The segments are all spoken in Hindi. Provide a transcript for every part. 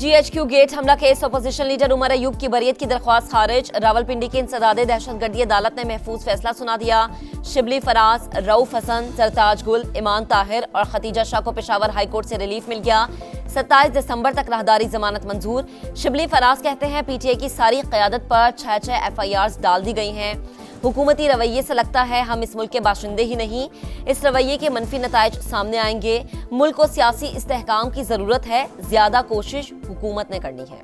GHQ गेट हमला case opposition leader Umar Ayub की बरियत की दरख्वास्त खारिज। रावलपिंडी की इंसदादे दहशतगर्दी अदालत ने महफूज फैसला सुना दिया। शिबली फराज, रऊफ हसन, सरताज गुल, ईमान ताहिर और खतीजा शाह को पेशावर हाई कोर्ट से रिलीफ मिल गया। 27 दिसंबर तक राहदारी जमानत मंजूर। शिबली फराज कहते हैं PTI की सारी क़यादत पर 6 FIRs डाल दी गई हैं। हुकूमती रवैये से लगता है हम इस मुल्क के बाशिंदे ही नहीं, इस रवैये के मनफी नताइज सामने आएंगे। मुल्क को सियासी इस्तेहकाम की जरूरत है, ज्यादा कोशिश हुकूमत ने करनी है।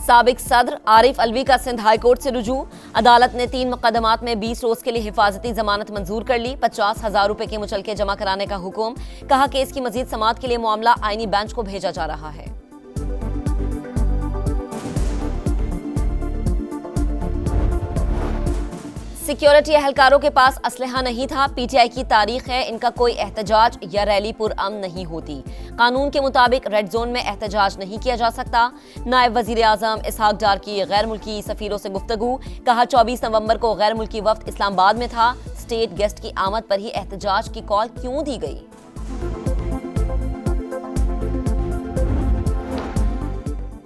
साबिक सदर आरिफ अलवी का सिंध हाई कोर्ट से रुजू। अदालत ने 3 मुकदमात में 20 रोज के लिए हिफाजती जमानत मंजूर कर ली। 50,000 रुपए के मुचलके जमा कराने का हुक्म। कहा केस की मजीद समाअत के लिए मामला आईनी बेंच को भेजा जा रहा है। सिक्योरिटी एहलकारों के पास असलहा नहीं था। PTI की तारीख है, इनका कोई एहतजाज या रैली पुरअमन नहीं होती। कानून के मुताबिक रेड जोन में एहतजाज नहीं किया जा सकता। नायब वजीर आजम इसहाक डार की गैर मुल्की सफीरों से गुफ्तगू। कहा 24 नवंबर को गैर मुल्की वफ्द इस्लामाबाद में था। स्टेट गेस्ट की आमद पर ही एहतजाज की कॉल क्यों दी गई?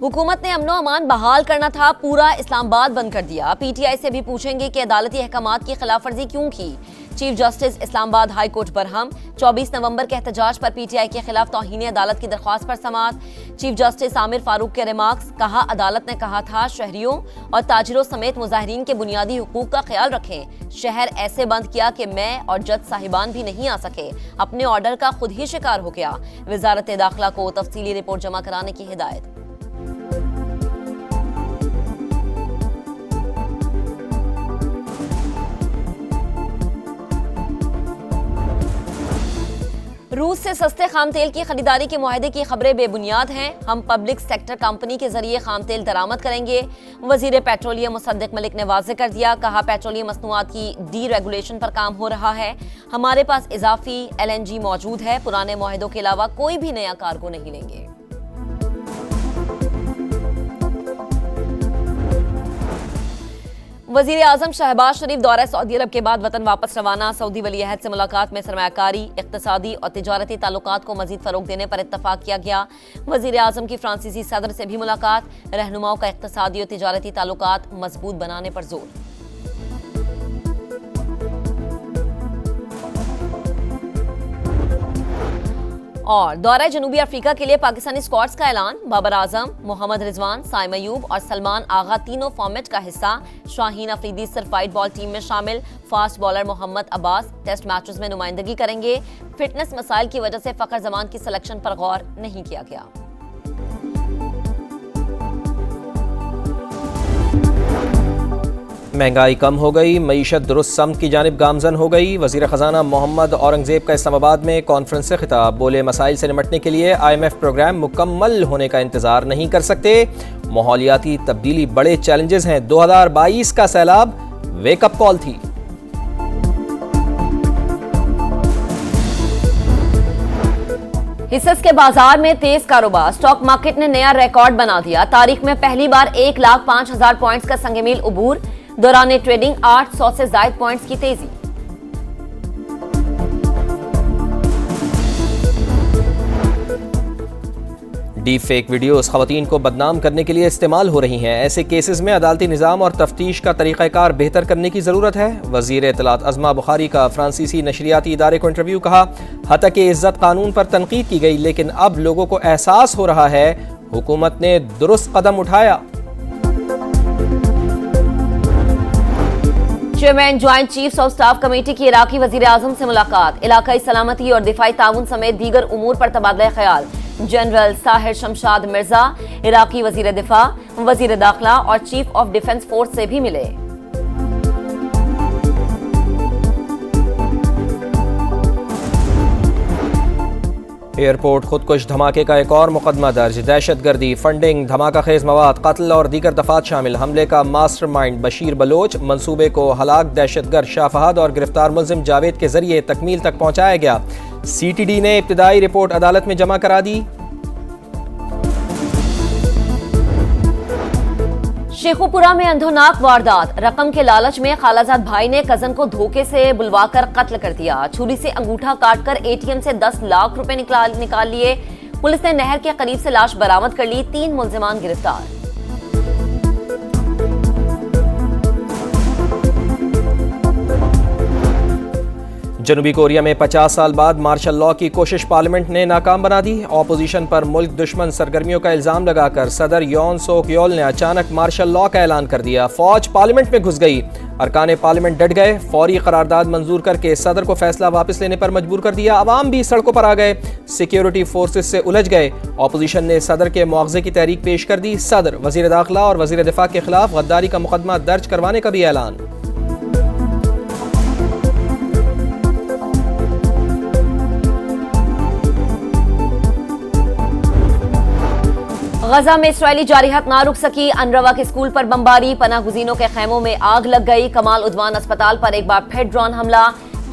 हुकूमत ने अमनो अमान बहाल करना था, पूरा इस्लामाबाद बंद कर दिया। PTI से भी पूछेंगे कि अदालती अहकामात की खिलाफ वर्जी क्यों की। Chief justice Islamabad high court Barham. 24 नवंबर के एहतजाज पर PTI के खिलाफ तौहीन अदालत की दरख्वास्त पर समाअत। चीफ जस्टिस आमिर फारूक के रिमार्क्स। कहा अदालत ने कहा था शहरियों और ताजिरों समेत मुजाहिरीन के बुनियादी हुकूक का ख्याल रखें। शहर ऐसे बंद किया कि मैं और जज साहिबान भी नहीं आ सके। अपने ऑर्डर का खुद ही शिकार हो गया। वजारत दाखिला को तफसीली रिपोर्ट जमा कराने की हिदायत। रूस से सस्ते खाम तेल की खरीदारी के मुआहदे की खबरें बेबुनियाद हैं। हम पब्लिक सेक्टर कंपनी के जरिए खाम तेल दरामद करेंगे। वजीर पेट्रोलियम मुसद्दिक मलिक ने वाज़ेह कर दिया। कहा पेट्रोलियम मसनूआत की डी रेगुलेशन पर काम हो रहा है। हमारे पास इजाफी LNG मौजूद है। पुराने मुआहदों के अलावा कोई भी नया कार्गो नहीं लेंगे। वजीर आजम शहबाज शरीफ दौरा सऊदी अरब के बाद वतन वापस रवाना। सऊदी वली अहद से मुलाकात में सरमायाकारी, इक्तिसादी और तिजारती ताल्लुकात को मजीद फरोग देने पर इत्तफाक किया गया। वजीर आजम की फ्रांसीसी सदर से भी मुलाकात। रहनुमाओं का इक्तिसादी और तिजारती ताल्लुकात मजबूत बनाने पर जोर। और दौरा जनूबी अफ्रीका के लिए पाकिस्तानी स्क्वाड्स का ऐलान। बाबर आजम, मोहम्मद रिजवान, साइम अयूब और सलमान आगा तीनों फॉर्मेट का हिस्सा। शाहीन अफरीदी सिर्फ वाइट बॉल टीम में शामिल। Fast bowler Mohammad Abbas test matches में नुमाइंदगी करेंगे। फिटनेस मसाइल की वजह से फखर जमान की सिलेक्शन पर गौर नहीं किया गया। महंगाई कम हो गई, मईशत दुरुस्त समत की जानिब गामजन हो गई। वज़ीर ख़जाना मोहम्मद औरंगज़ेब का इस्लामाबाद में कॉन्फ्रेंस से खिताब। बोले मसाइल से निपटने के लिए IMF प्रोग्राम मुकम्मल होने का इंतज़ार नहीं कर सकते। माहौलियाती तब्दीली बड़े चैलेंजेस हैं। 2022 का सैलाब वेकअप कॉल थी। हिस्सेस के बाजार में तेज कारोबार। स्टॉक मार्केट ने नया रिकॉर्ड बना दिया। तारीख में पहली बार 1,05,000 पॉइंट्स का संगमील उबूर। दौरान ट्रेडिंग 800 से ज्यादा पॉइंट्स की तेजी। डीप फेक वीडियोस खवातीन को बदनाम करने के लिए इस्तेमाल हो रही हैं। ऐसे केसेस में अदालती निज़ाम और तफ्तीश का तरीक़ाकार बेहतर करने की ज़रूरत है। वज़ीर इत्तलात अज़मा बुखारी का फ्रांसीसी नशरियाती इदारे को इंटरव्यू। कहा हतक इज़्ज़त कानून पर तनकीद की गई, लेकिन अब लोगों को एहसास हो रहा है हुकूमत ने दुरुस्त कदम उठाया। Chairman joint chiefs of staff committee की इराकी वजीर आजम से मुलाकात। इलाकाई सलामती और दिफाई ताउन समेत दीगर उमूर पर तबादला ख्याल। जनरल साहिर शमशाद मिर्जा इराकी वजीर दिफा, वजीर दाखिला और चीफ ऑफ डिफेंस फोर्स से भी मिले। एयरपोर्ट खुदकुश धमाके का एक और मुकदमा दर्ज। दहशतगर्दी, फंडिंग, धमाका खेज मवाद, कत्ल और दीगर दफात शामिल। हमले का मास्टरमाइंड बशीर बलोच। मंसूबे को हलाक दहशतगर्द शाह फहद और गिरफ्तार मुल्जिम जावेद के जरिए तकमील तक पहुंचाया गया। CTD ने इब्तिदाई रिपोर्ट अदालत में जमा करा दी। शेखुपुरा में अंधोनाक वारदात। रकम के लालच में खालाजाद भाई ने कजन को धोखे से बुलवाकर कत्ल कर दिया। छुरी से अंगूठा काटकर एटीएम से 10 लाख रुपए निकाल लिए। पुलिस ने नहर के करीब से लाश बरामद कर ली। 3 मुल्जिमान गिरफ्तार। जनूबी कोरिया में 50 साल बाद मार्शल लॉ की कोशिश पार्लियामेंट ने नाकाम बना दी। ऑपोजिशन पर मुल्क दुश्मन सरगर्मियों का इल्जाम लगाकर सदर योन सोक योल ने अचानक मार्शल लॉ का ऐलान कर दिया। फौज पार्लियामेंट में घुस गई। अरकान पार्लियामेंट डट गए। फौरी करारदाद मंजूर करके सदर को फैसला वापस लेने पर मजबूर कर दिया। अवाम भी सड़कों पर आ गए। सिक्योरिटी फोर्सेस से उलझ गए। ऑपोजिशन ने सदर के मुआवजे की तहरीक पेश कर दी। सदर, वजीर दाखिला और वजीर दिफा के खिलाफ गद्दारी का मुकदमा दर्ज करवाने का भी ऐलान। गजा में इसराइली जारिहत ना रुक सकी। अनरवा के स्कूल पर बमबारी। पनाह गुज़ीनों के खेमों में आग लग गई। कमाल उद्वान अस्पताल पर एक बार फिर ड्रोन हमला।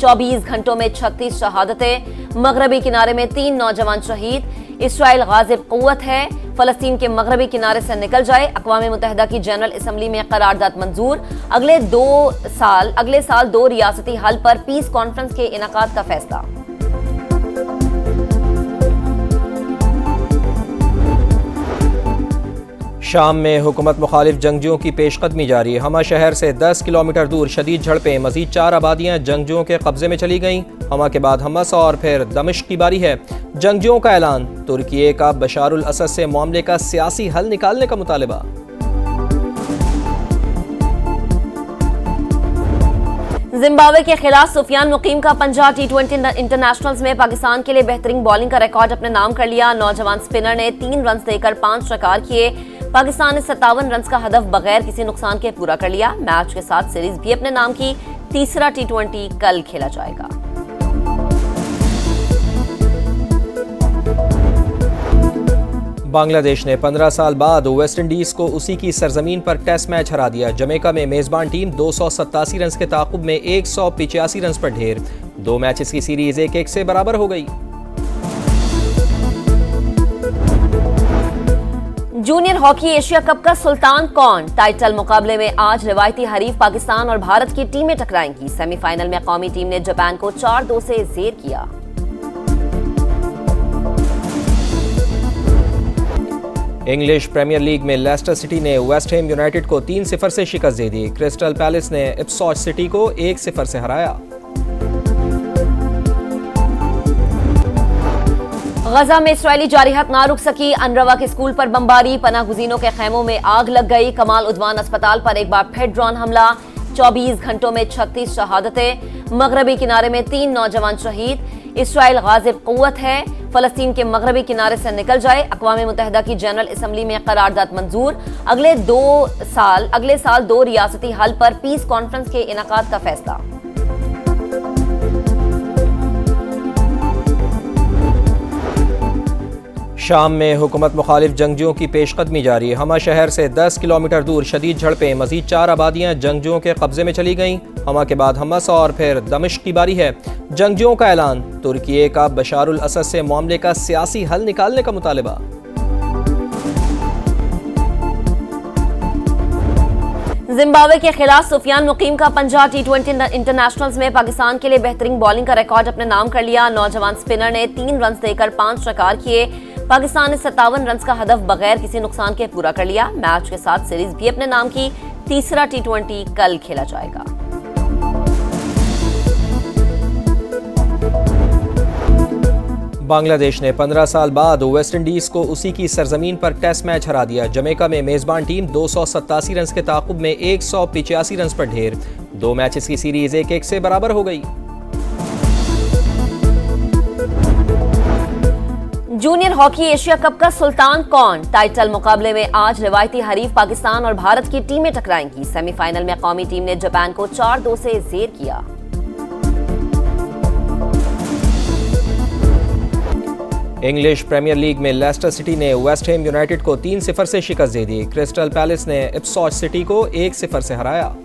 24 घंटों में 36 शहादतें। मगरबी किनारे में 3 नौजवान शहीद। इसराइल गाज़िब क़ुव्वत है। फलस्तीन के मगरबी किनारे से निकल जाए। अक़वाम मुत्तहिदा की जनरल असम्बली में करारदाद मंजूर। अगले साल 2 रियासती हल पर पीस कॉन्फ्रेंस के इनेकाद का फैसला। शाम में हुकूमत मुखालिफ जंगजुओं की पेशकदमी जारी। हमा शहर से 10 किलोमीटर दूर शदीद झड़पें। मजीद 4 आबादियां जंगजुओं के कब्जे में चली गईं। हमा के बाद हमस और फिर दमिश्क की बारी है। जंगजुओं का ऐलान। तुर्की का बशारुल असद से मामले का सियासी हल निकालने का मुतालिबा। जिम्बाब्वे के खिलाफ सुफियान मुकीम का 50 T20 इंटरनेशनल्स में पाकिस्तान के लिए बेहतरीन बॉलिंग का रिकॉर्ड अपने नाम कर लिया। नौजवान स्पिनर ने 3 रन देकर 5 शिकार किए। पाकिस्तान ने 57 रन का हदफ बगैर किसी नुकसान के पूरा कर लिया। मैच के साथ सीरीज भी अपने नाम की। तीसरा T20 कल खेला जाएगा। बांग्लादेश ने 15 साल बाद वेस्ट इंडीज को उसी की सरजमीन पर टेस्ट मैच हरा दिया। जमैका में मेजबान टीम 287 रन के ताकुब में 185 रन पर ढेर। 2 मैचेस की सीरीज 1-1 से बराबर हो गई। जूनियर हॉकी एशिया कप का सुल्तान कौन? टाइटल मुकाबले में आज रिवायती हरीफ पाकिस्तान और भारत की टीमें टकराएंगी। सेमीफाइनल में कौमी टीम ने जापान को 4-2 से जेर किया। इंग्लिश प्रीमियर लीग में लेस्टर सिटी ने वेस्ट हैम यूनाइटेड को 3-0 से शिकस्त दे दी। क्रिस्टल पैलेस ने इप्सविच सिटी को 1-0 से हराया। गजा में इसराइली जारिहत ना रुक सकी। अनरवा के स्कूल पर बमबारी। पनाह गुज़ीनों के खेमों में आग लग गई। कमाल उद्वान अस्पताल पर एक बार फिर ड्रोन हमला। 24 घंटों में 36 शहादतें। मगरबी किनारे में 3 नौजवान शहीद। इसराइल गाज़िब क़ुव्वत है। फलस्तीन के मगरबी किनारे से निकल जाए। अक़वाम मुत्तहिदा की जनरल असम्बली में करारदाद मंजूर। अगले साल 2 रियासती हल पर पीस कॉन्फ्रेंस के इनेकाद का फैसला। शाम में हुकूमत मुखालिफ जंगजुओं की पेशकदमी जारी। हमा शहर से 10 किलोमीटर दूर शदीद झड़पें। मजीद 4 आबादियां जंगजुओं के कब्जे में चली गईं। हमा के बाद हमस और फिर दमिश्क की बारी है। जंगजुओं का ऐलान। तुर्की का बशारुल असद से मामले का सियासी हल निकालने का मुतालिबा। जिम्बाब्वे के खिलाफ सुफियान मुकीम का 50 T20 इंटरनेशनल्स में पाकिस्तान के लिए बेहतरीन बॉलिंग का रिकॉर्ड अपने नाम कर लिया। नौजवान स्पिनर ने 3 रन देकर 5 शिकार किए। पाकिस्तान ने 57 रन का हदफ बगैर किसी नुकसान के पूरा कर लिया। मैच के साथ सीरीज भी अपने नाम की। तीसरा T20 कल खेला जाएगा। बांग्लादेश ने 15 साल बाद वेस्ट इंडीज को उसी की सरजमीन पर टेस्ट मैच हरा दिया। जमैका में मेजबान टीम 287 रन के ताकुब में 185 रन पर ढेर। 2 मैचेस की सीरीज 1-1 से बराबर हो गई। जूनियर हॉकी एशिया कप का सुल्तान कौन? टाइटल मुकाबले में आज रिवायती हरीफ पाकिस्तान और भारत की टीमें टकराएंगी। सेमीफाइनल में कौमी टीम ने जापान को 4-2 से जेर किया। इंग्लिश प्रीमियर लीग में लेस्टर सिटी ने वेस्ट हैम यूनाइटेड को 3-0 से शिकस्त दे दी। क्रिस्टल पैलेस ने इप्सविच सिटी को 1-0 से हराया।